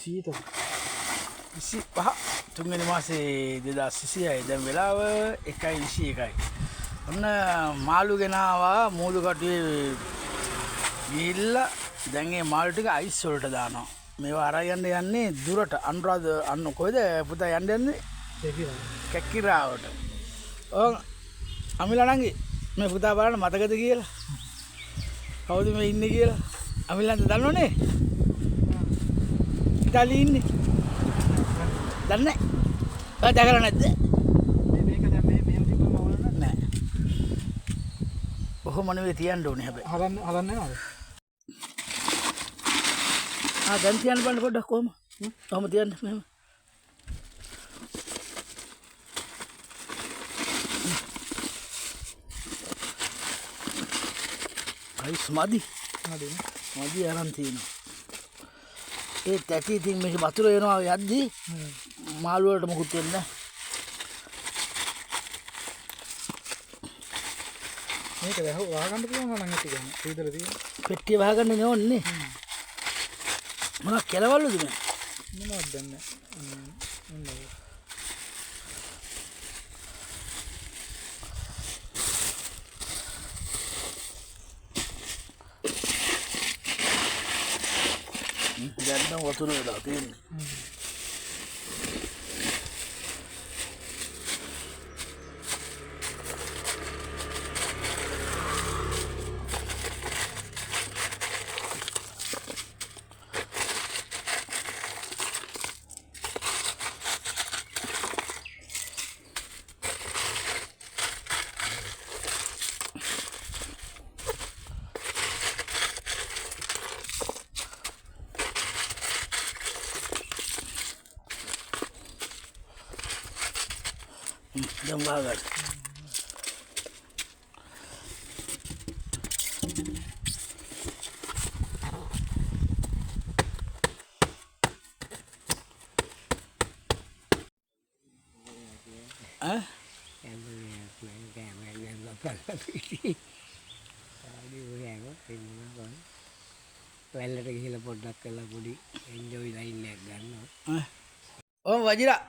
25 තුන්වෙනි මාසේ 2026 දැන් වෙලාව 1:21යි. ඔන්න මාළු ගෙනාවා මූදු කටුවේ ගිහිල්ලා දැන් මේ මාළු ටික අයිස් වලට දානවා. මේවා අරන් යන්නේ දුරට අනුරාධ අන්න කොහෙද පුතා යන්නේ? කැකිරාවට. ඔව් අමිලාණන්ගේ මේ පුතා බලන්න මතකද කියලා? කවුද මේ ඉන්නේ කියලා? අමිලාන්ට දන්නවනේ? ඉතාලියේ ඉන්නේ. දන්නේ නැහැ. දැකලා නැද්ද? මේක දැන් මෙහෙම තිබ්බම ඕන නෑ. කොහොම නෙවෙයි තියන්න ඕනේ හැබැයි. හලන්නේ නේද? දැන් තියන්න බලන්න පොඩ්ඩක් කොහොම? කොහොම තියන්න මෙහෙම. අයිස් මදි අරන් තියෙනවා. ඒ තැටි ඉතින් මේක වතුර එනවා යද්දි මාළු වලට මොකුත් වෙන්නේ නැහැ. මේක වහගන්න පුළුවන් නම් ඇති ගන්න. ඉදලා තියෙන. පෙට්ටිය වහගන්න ඕනේ. මොනවා කෙලවලුද මේ? මොනවද දන්නේ? දැන් නම් වතුර වෙලා තියෙන්නේ. දැන් වහගන්න. වැල්ලට ගිහිල්ලා පොඩ්ඩක් කරලා පොඩි එන්ජොයි ලයින් එකක් ගන්නවා. ඔව් වජිරා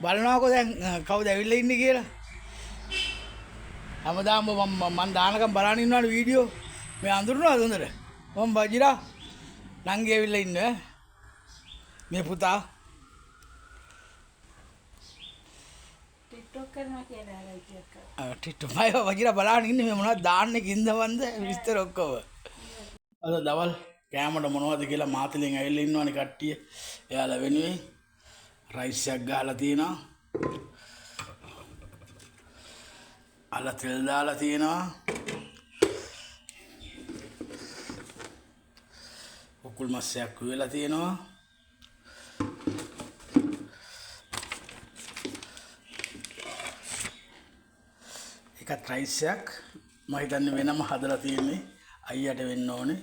බලනවාකෝ දැන් කවුද ඇවිල්ලා ඉන්නේ කියලා. හැමදාම මම දානකම් බලන් ඉන්නවනේ වීඩියෝ. මේ අඳුරනවද හොඳට? මම වජිරා නංගි ඇවිල්ලා ඉන්නේ. මේ පුතා ටික්ටොක් කරනවා කියලා ආරයිතියක්. ටික්ටොක් මම වජිරා බලන් ඉන්නේ මේ මොනවද දාන්නේ කින්දවන්ද විස්තර ඔක්කොම. අද දවල් කෑමට මොනවද කියලා මාතලෙන් ඇවිල්ලා ඉන්නවනේ කට්ටිය. එයාලා වෙනුවෙන් රයිස් එකක් ගහලා තියෙනවා. අල තෙල් දාලා තියෙනවා. උකුල් මස්සයක් වේලා තියෙනවා. එකත් රයිස් එකක් මම හිතන්නේ වෙනම හදලා තියෙන්නේ. අයියට වෙන්න ඕනේ.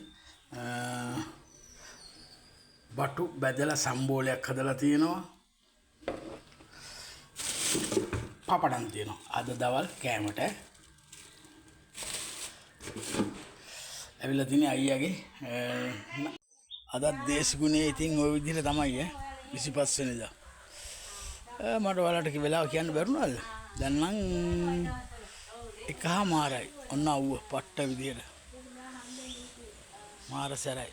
බටු බැදලා සම්බෝලයක් හදලා තියෙනවා. පපඩම් තියෙනවා. අද දවල් කෑමට ඇවිල්ලා තියෙන්නේ අයියාගේ අද දේශගුණේ ඉතින් ওই විදිහට තමයි 25 වෙනිදා. මට ඔයාලට වෙලාව කියන්න බැරුණාද? දැන් නම් එකමාරයි. ඔන්න අවුව පට්ට විදිහට. මාර සැරයි.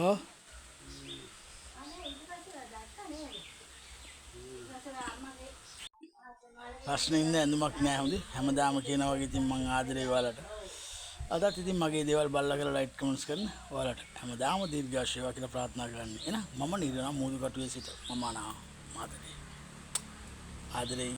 ඔව් ප්‍රශ්න ඉන්න ඇඳුමක් නෑ හොඳේ. හැමදාම කියනා වගේ ඉතින් මං ආදරේ ඔයාලට. අදත් ඉතින් මගේ දේවල් බලලා කරලා ලයික් කමෙන්ට්ස් කරන ඔයාලට හැමදාම දීර්ඝාෂ වේවා කියලා ප්‍රාර්ථනා කරන්නේ. එහෙනම් මම නිරණ මූදු කටුවේ සිට මම ආදරේ